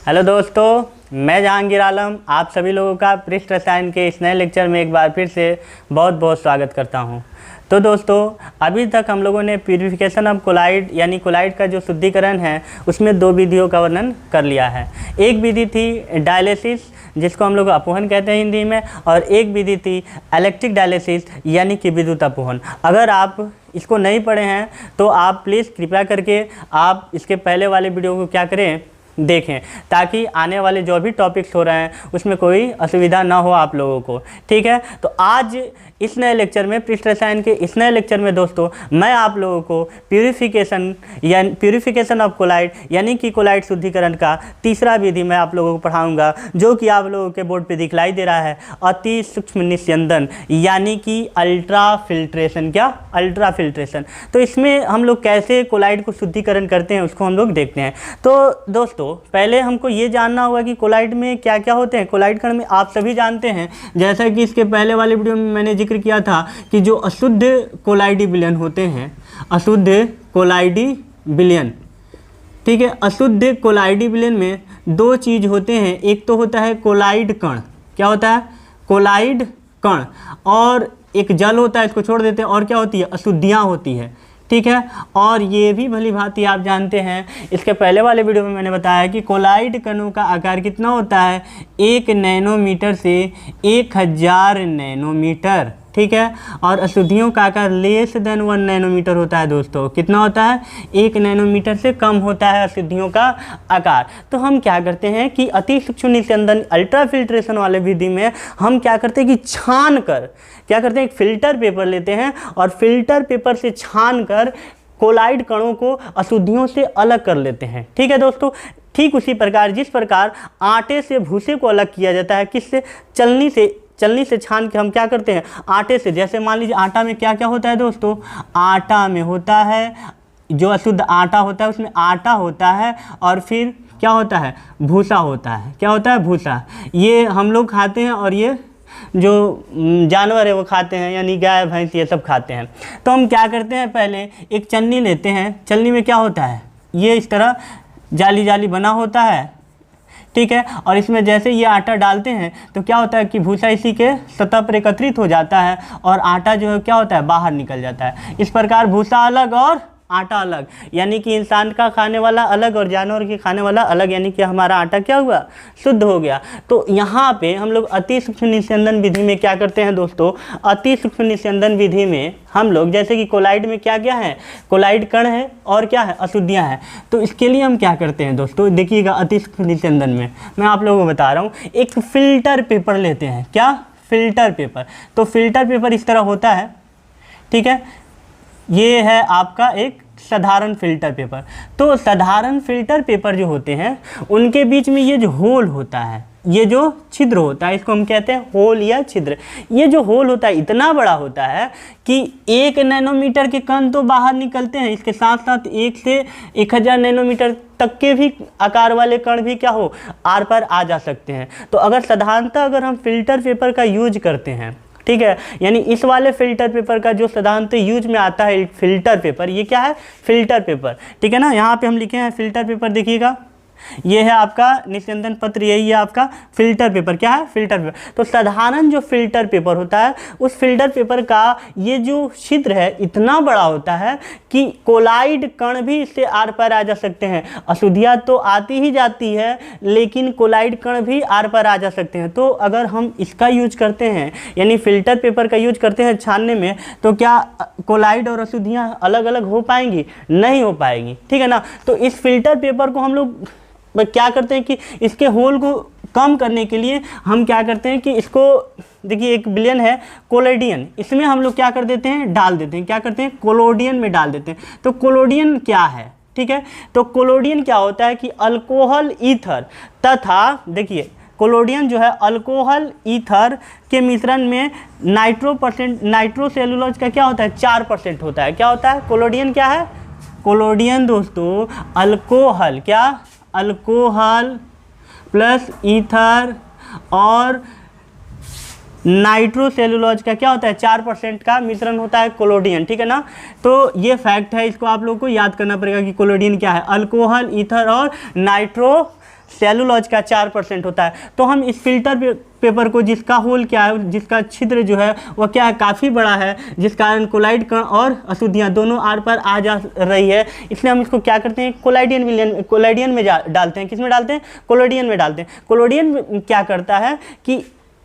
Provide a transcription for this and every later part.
Hello दोस्तों, मैं जहांगीर आलम आप सभी लोगों का पृष्ठ रसायन के इस नए लेक्चर में एक बार फिर से बहुत बहुत स्वागत करता हूं। तो दोस्तों, अभी तक हम लोगों ने प्यूरिफिकेशन ऑफ कोलाइड यानी कोलाइड का जो शुद्धिकरण है उसमें दो विधियों का वर्णन कर लिया है। एक विधि थी डायलिसिस, जिसको हम लोग अपवहन कहते हैं हिंदी में, और एक विधि थी इलेक्ट्रिक डायलिसिस यानी कि विद्युत अपवहन। अगर आप इसको नहीं पढ़े हैं तो आप प्लीज़ कृपया करके आप इसके पहले वाले वीडियो को क्या करें, देखें, ताकि आने वाले जो भी टॉपिक्स हो रहे हैं उसमें कोई असुविधा ना हो आप लोगों को। ठीक है, तो आज इस नए लेक्चर में, पृष्ठ रसायन के इस नए लेक्चर में दोस्तों, मैं आप लोगों को प्यूरिफिकेशन ऑफ कोलाइड यानी कि कोलाइड शुद्धिकरण का तीसरा विधि मैं आप लोगों को पढ़ाऊंगा, जो कि आप लोगों के बोर्ड पे दिखलाई दे रहा है, अति सूक्ष्म निस्यंदन यानी कि अल्ट्रा फिल्ट्रेशन। क्या? Ultra filtration. तो इसमें हम लोग कैसे कोलाइड को शुद्धिकरण करते हैं उसको हम लोग देखते हैं। तो दोस्तों, पहले हमको ये जानना होगा कि कोलाइड में क्या क्या होते हैं। कोलाइड कण में आप सभी जानते हैं, जैसा कि इसके पहले वाले वीडियो में मैंने जिक्र किया था कि जो अशुद्ध कोलाइडी विलयन होते हैं, अशुद्ध कोलाइडी विलयन, ठीक है, अशुद्ध कोलाइडी विलयन में दो चीज़ होते हैं। एक तो होता है कोलाइड कण। क्या होता है? कोलाइड कण। और एक जल होता है, इसको छोड़ देते हैं। और क्या होती है? अशुद्धियाँ होती है। ठीक है, और ये भी भली भांति आप जानते हैं, इसके पहले वाले वीडियो में मैंने बताया कि कोलाइड कणों का आकार कितना होता है, 1 नैनोमीटर से 1000 नैनोमीटर। ठीक है, और अशुद्धियों का आकार लेस देन 1 नैनोमीटर होता है दोस्तों। कितना होता है? 1 नैनोमीटर से कम होता है अशुद्धियों का आकार। तो हम क्या करते हैं कि अति सूक्ष्म निस्यंदन अल्ट्रा फिल्ट्रेशन वाले विधि में हम क्या करते हैं कि छान कर क्या करते हैं, एक फिल्टर पेपर लेते हैं और फिल्टर पेपर से छान कर कोलाइड कणों को अशुद्धियों से अलग कर लेते हैं। ठीक है दोस्तों, ठीक उसी प्रकार जिस प्रकार आटे से भूसे को अलग किया जाता है, किससे? चलनी से छान के हम क्या करते हैं, आटे से। जैसे मान लीजिए आटा में क्या क्या होता है दोस्तों, आटा में होता है जो अशुद्ध आटा होता है, उसमें आटा होता है और फिर क्या होता है, भूसा होता है। क्या होता है? भूसा। ये हम लोग खाते हैं और ये जो जानवर है वो खाते हैं, यानी गाय भैंस ये सब खाते हैं। तो हम क्या करते हैं, पहले एक चन्नी लेते हैं। चन्नी में क्या होता है, ये इस तरह जाली जाली बना होता है। ठीक है, और इसमें जैसे ये आटा डालते हैं तो क्या होता है कि भूसा इसी के सतह पर एकत्रित हो जाता है और आटा जो है क्या होता है, बाहर निकल जाता है। इस प्रकार भूसा अलग और आटा अलग, यानी कि इंसान का खाने वाला अलग और जानवर के खाने वाला अलग, यानी कि हमारा आटा क्या हुआ, शुद्ध हो गया। तो यहाँ पे हम लोग अति सूक्ष्म निस्यंदन विधि में क्या करते हैं दोस्तों, अति सूक्ष्म निस्यंदन विधि में हम लोग, जैसे कि कोलाइड में क्या क्या है, कोलाइड कण है और क्या है, अशुद्धियाँ हैं। तो इसके लिए हम क्या करते हैं दोस्तों, देखिएगा, अति सूक्ष्म निस्यंदन में मैं आप लोगों को बता रहा हूँ, एक फिल्टर पेपर लेते हैं। क्या? Filter paper. तो फिल्टर पेपर इस तरह होता है। ठीक है, ये है आपका एक साधारण फिल्टर पेपर। तो साधारण फिल्टर पेपर जो होते हैं उनके बीच में ये जो होल होता है, ये जो छिद्र होता है, इसको हम कहते हैं होल या छिद्र। ये जो होल होता है इतना बड़ा होता है कि 1 नैनोमीटर के कण तो बाहर निकलते हैं, इसके साथ साथ 1 से 1000 नैनोमीटर तक के भी आकार वाले कण भी क्या हो, आर पार आ जा सकते हैं। तो अगर साधारणतः अगर हम फिल्टर पेपर का यूज करते हैं, ठीक है, यानी इस वाले फिल्टर पेपर का जो साधारणतः यूज में आता है फिल्टर पेपर, ये क्या है, फिल्टर पेपर। ठीक है ना, यहाँ पे हम लिखे हैं फिल्टर पेपर, देखिएगा, ये है आपका निस्यंदन पत्र, यही है आपका फिल्टर पेपर। क्या है? Filter paper. तो साधारण जो फिल्टर पेपर होता है, उस फिल्टर पेपर का ये जो छिद्र है इतना बड़ा होता है कि कोलाइड कण भी इससे आर पार आ जा सकते हैं। अशुद्धियाँ तो आती ही जाती है, लेकिन कोलाइड कण भी आर पार आ जा सकते हैं। तो अगर हम इसका यूज करते हैं, यानी फिल्टर पेपर का यूज करते हैं छानने में, तो क्या कोलाइड और अशुद्धियाँ अलग अलग हो पाएंगी? नहीं हो पाएंगी। ठीक है ना। तो इस फिल्टर पेपर को हम लोग क्या करते हैं कि इसके होल को कम करने के लिए हम क्या करते हैं कि इसको, देखिए, एक विलयन है कोलोडियन, इसमें हम लोग क्या कर देते हैं, डाल देते हैं। क्या करते हैं? कोलोडियन में डाल देते हैं। तो कोलोडियन क्या है? ठीक है, तो कोलोडियन क्या होता है कि अल्कोहल ईथर तथा, देखिए, कोलोडियन जो है अल्कोहल ईथर के मिश्रण में नाइट्रोसेलुलोज का क्या होता है, 4% होता है। क्या होता है? कोलोडियन क्या है? कोलोडियन दोस्तों अल्कोहल, क्या? अल्कोहल प्लस ईथर और नाइट्रोसेलुलोज का क्या होता है, 4% का मिश्रण होता है कोलोडियन। ठीक है ना। तो ये फैक्ट है, इसको आप लोगों को याद करना पड़ेगा कि कोलोडियन क्या है, अल्कोहल, ईथर और नाइट्रो सेलुलोज का 4% होता है। तो हम इस फिल्टर पेपर को, जिसका होल क्या है, जिसका छिद्र जो है वह क्या है, काफ़ी बड़ा है, जिस कारण कोलाइड कण और अशुद्धियाँ दोनों आर पर आ जा रही है, इसलिए हम इसको क्या करते हैं, कोलाइडियन में डालते हैं। किस में डालते हैं? कोलोडियन में डालते हैं। कोलोडियन क्या करता है कि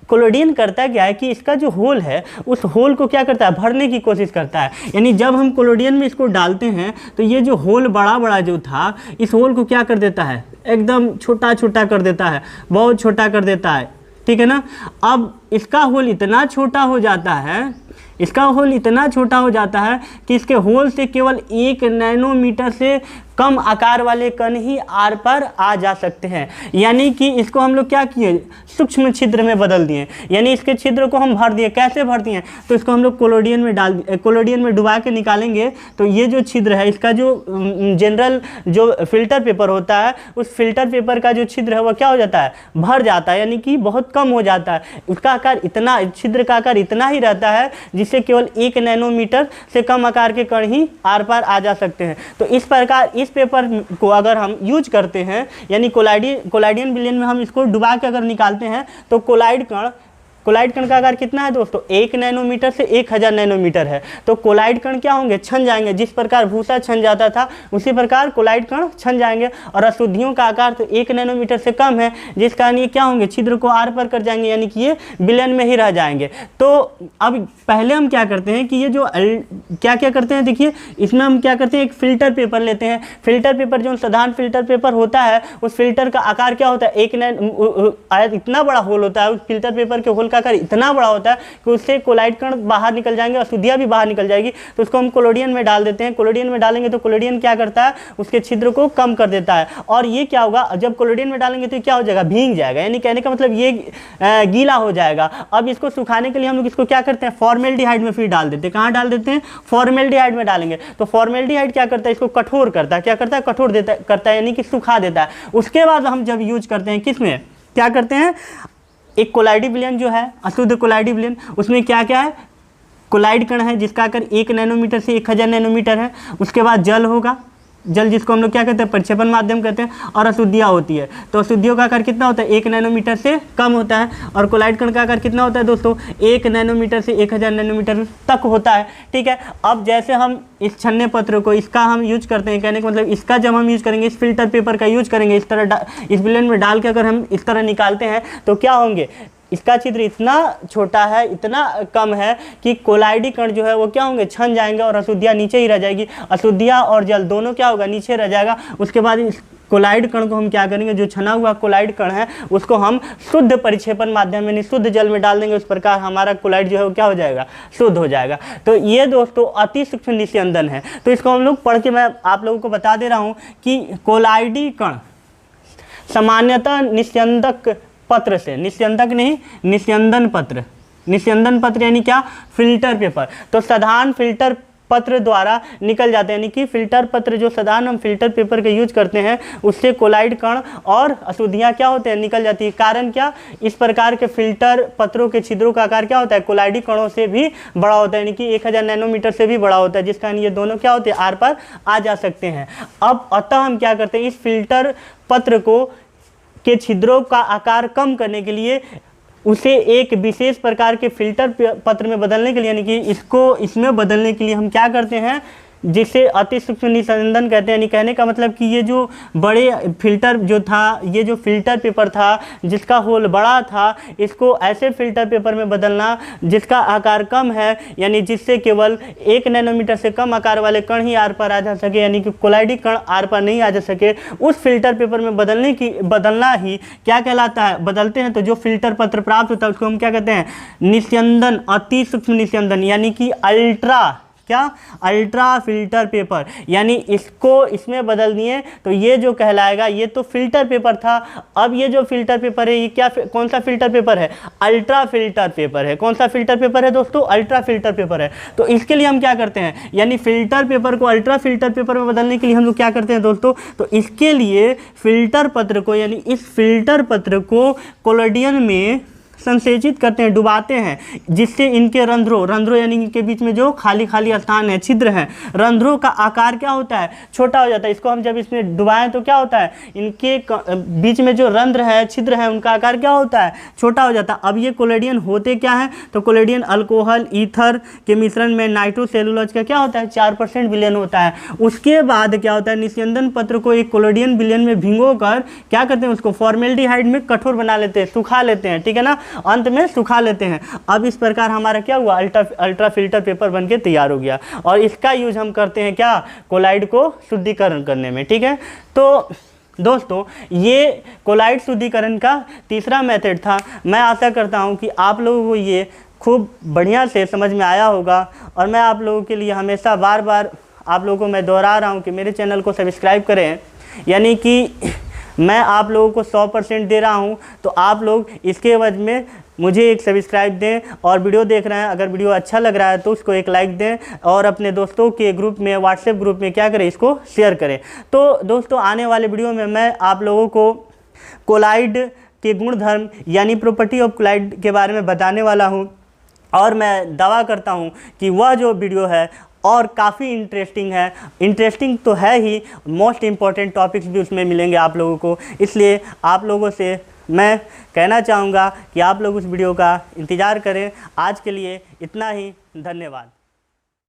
कोलोडियन करता क्या है कि इसका जो होल है उस होल को क्या करता है, भरने की कोशिश करता है। यानी जब हम कोलोडियन में इसको डालते हैं तो ये जो होल बड़ा बड़ा जो था, इस होल को क्या कर देता है, एकदम छोटा छोटा कर देता है, बहुत छोटा कर देता है, ठीक है ना। अब इसका होल इतना छोटा हो जाता है, इसका होल इतना छोटा हो जाता है कि इसके होल से केवल 1 नैनोमीटर से कम आकार वाले कण ही आर पर आ जा सकते हैं। यानी कि इसको हम लोग क्या किए, सूक्ष्म छिद्र में बदल दिए। यानी इसके छिद्र को हम भर दिए। कैसे भर दिए? तो इसको हम लोग कोलोडियन में डुबा के निकालेंगे तो ये जो छिद्र है, इसका जो जनरल जो फिल्टर पेपर होता है, उस फिल्टर पेपर का जो छिद्र है वह क्या हो जाता है, भर जाता है, यानी कि बहुत कम हो जाता है। उसका आकार इतना, छिद्र का आकार इतना ही रहता है जिससे केवल 1 नैनोमीटर से कम आकार के कण ही आर पार आ जा सकते हैं। तो इस प्रकार इस पेपर को अगर हम यूज करते हैं, यानी कोलाइडियन विलयन में हम इसको डुबा के अगर निकालते हैं तो कोलाइड कण का आकार कितना है दोस्तों, 1 नैनोमीटर से 1000 नैनोमीटर है। तो कोलाइड कण क्या होंगे, छन जाएंगे। जिस प्रकार भूसा छन जाता था उसी प्रकार कोलाइड कण छन जाएंगे। और अशुद्धियों का आकार तो 1 नैनोमीटर से कम है, जिस कारण ये क्या होंगे, छिद्र को आर पर कर जाएंगे, यानी कि ये विलयन में ही रह जाएंगे। तो अब पहले हम क्या करते हैं कि ये जो क्या करते हैं, देखिए इसमें हम क्या करते हैं, एक फिल्टर पेपर लेते हैं। फिल्टर पेपर जो साधारण फिल्टर पेपर होता है, उस फिल्टर का आकार क्या होता है, इतना बड़ा होल होता है। उस फिल्टर पेपर के होल आकार इतना बड़ा होता है कि उससे कोलाइड कण बाहर निकल जाएंगे, अशुद्धियां भी बाहर निकल जाएगी। तो उसको हम कोलोडियन में डाल देते हैं। कोलोडियन में डालेंगे तो कोलोडियन क्या करता है, उसके छिद्र को कम कर देता है। और ये क्या होगा, जब कोलोडियन में डालेंगे तो क्या हो जाएगा, भीग जाएगा। यानी कहने का मतलब ये गीला हो जाएगा। अब इसको सुखाने के लिए हम लोग इसको क्या करते हैं, फॉर्मेल्डिहाइड में फिर डाल देते हैं। कहाँ डाल देते हैं, फॉर्मेल्डिहाइड में डालेंगे। तो फॉर्मेल्डिहाइड क्या करता है, इसको कठोर करता है। क्या करता है, कठोर करता है, यानी कि सुखा देता है। उसके बाद हम जब यूज करते हैं, किसमें क्या करते हैं, एक कोलाइडी विलयन जो है, अशुद्ध कोलाइडी विलयन, उसमें क्या क्या है, कोलाइड कण है जिसका आकार 1 नैनोमीटर से 1000 नैनोमीटर है। उसके बाद जल होगा, जल जिसको हम लोग क्या कहते हैं, परिक्षेपण माध्यम कहते हैं। और अशुद्धियाँ होती है, तो अशुद्धियों का आकार कितना होता है, 1 नैनोमीटर से कम होता है। और कोलाइड कण का आकार कितना होता है दोस्तों, 1 नैनोमीटर से 1000 नैनोमीटर तक होता है, ठीक है। अब जैसे हम इस छन्ने पत्र को, इसका हम यूज करते हैं, कहने का मतलब इसका जब हम यूज करेंगे, इस फिल्टर पेपर का यूज करेंगे, इस तरह इस विलयन में डाल के अगर हम इस तरह निकालते हैं तो क्या होंगे, इसका छिद्र इतना छोटा है, इतना कम है कि कोलाइडी कण जो है वो क्या होंगे, छन जाएंगे और अशुद्धियाँ नीचे ही रह जाएगी। अशुद्धियाँ और जल दोनों क्या होगा, नीचे रह जाएगा। उसके बाद इस कोलाइड कण को हम क्या करेंगे, जो छना हुआ कोलाइड कण है उसको हम शुद्ध परिक्षेपण माध्यम में, शुद्ध जल में डाल देंगे। उस प्रकार हमारा कोलाइड जो है वो क्या हो जाएगा, शुद्ध हो जाएगा। तो ये दोस्तों अति सूक्ष्म निस्यंदन है। तो इसको हम लोग पढ़ के मैं आप लोगों को बता दे रहा हूँ कि कोलाइडी कण सामान्यतः निस्यंदक पत्र से, निस्यंदक नहीं, निस्यंदन पत्र यानी क्या, फिल्टर पेपर। तो साधारण फिल्टर पत्र द्वारा निकल जाते हैं, यानी कि फिल्टर पत्र जो साधारण हम फिल्टर पेपर का यूज करते हैं उससे कोलाइड कण और अशुद्धियाँ क्या होते हैं, निकल जाती है। कारण क्या, इस प्रकार के फिल्टर पत्रों के छिद्रों का आकार क्या होता है, कोलाइडी कणों से भी बड़ा होता है, यानी कि 1000 नैनोमीटर से भी बड़ा होता है, जिस कारण ये दोनों क्या होते हैं, आर पार आ जा सकते हैं। अब अतः हम क्या करते हैं, इस फिल्टर पत्र को के छिद्रों का आकार कम करने के लिए उसे एक विशेष प्रकार के फिल्टर पत्र में बदलने के लिए, यानी कि इसमें बदलने के लिए हम क्या करते हैं, जिसे अति सूक्ष्म निस्यंदन कहते हैं। यानी कहने का मतलब कि ये जो बड़े फिल्टर जो था, ये जो फिल्टर पेपर था जिसका होल बड़ा था, इसको ऐसे फिल्टर पेपर में बदलना जिसका आकार कम है, यानी जिससे केवल 1 नैनोमीटर से कम आकार वाले कण ही आर पार आ जा सके, यानी कि कोलाइडी कण आर पार नहीं आ जा सके। उस फिल्टर पेपर में बदलना ही क्या कहलाता है, बदलते हैं तो जो फिल्टर पत्र प्राप्त होता है उसको हम क्या कहते हैं, निस्यंदन, अति सूक्ष्म निस्यंदन, यानी कि अल्ट्रा फिल्टर पेपर। यानी इसमें बदल दिए तो ये जो कहलाएगा, ये तो फिल्टर पेपर था। अब ये जो फिल्टर पेपर है ये कौन सा फिल्टर पेपर है, अल्ट्रा फिल्टर पेपर है। कौन सा फिल्टर पेपर है दोस्तों, अल्ट्रा फिल्टर पेपर है। तो इसके लिए हम क्या करते हैं, यानी फिल्टर पेपर को अल्ट्रा फिल्टर पेपर में बदलने के लिए हम लोग क्या करते हैं दोस्तों, तो इसके लिए फिल्टर पत्र को, यानी इस फिल्टर पत्र को कोलोडियन में संसेचित करते हैं, डुबाते हैं, जिससे इनके रंध्रों यानी इनके बीच में जो खाली खाली स्थान है, छिद्र हैं, रंध्रों का आकार क्या होता है, छोटा हो जाता है। इसको हम जब इसमें डुबाएं तो क्या होता है, इनके बीच में जो रंध्र है, छिद्र है, उनका आकार क्या होता है, छोटा हो जाता है। अब ये कोलेडियन होते क्या है, तो कोलेडियन अल्कोहल ईथर के मिश्रण में नाइट्रोसेलुलोज का क्या होता है 4% विलयन होता है। उसके बाद क्या होता है, निस्यंदन पत्र को एक कोलेडियन विलयन में भिगोकर क्या करते हैं, उसको फॉर्मेल्डिहाइड में कठोर बना लेते हैं, सुखा लेते हैं, ठीक है ना, अंत में सुखा लेते हैं। अब इस प्रकार हमारा क्या हुआ, अल्ट्रा फिल्टर पेपर बनके तैयार हो गया। और इसका यूज हम करते हैं क्या, कोलाइड को शुद्धिकरण करने में, ठीक है। तो दोस्तों ये कोलाइड शुद्धिकरण का तीसरा मेथड था। मैं आशा करता हूँ कि आप लोगों को ये खूब बढ़िया से समझ में आया होगा। और मैं आप लोगों के लिए हमेशा बार बार आप लोगों को मैं दोहरा रहा हूँ कि मेरे चैनल को सब्सक्राइब करें, यानी कि मैं आप लोगों को 100% दे रहा हूँ, तो आप लोग इसके एवज में मुझे एक सब्सक्राइब दें। और वीडियो देख रहे हैं, अगर वीडियो अच्छा लग रहा है तो उसको एक लाइक दें, और अपने दोस्तों के ग्रुप में, व्हाट्सएप ग्रुप में क्या करें, इसको शेयर करें। तो दोस्तों आने वाले वीडियो में मैं आप लोगों को कोलाइड के गुणधर्म यानी प्रॉपर्टी ऑफ कोलाइड के बारे में बताने वाला हूँ। और मैं दावा करता हूँ कि वह जो वीडियो है और काफ़ी इंटरेस्टिंग है, इंटरेस्टिंग तो है ही, मोस्ट इम्पॉर्टेंट टॉपिक्स भी उसमें मिलेंगे आप लोगों को। इसलिए आप लोगों से मैं कहना चाहूँगा कि आप लोग उस वीडियो का इंतज़ार करें। आज के लिए इतना ही, धन्यवाद।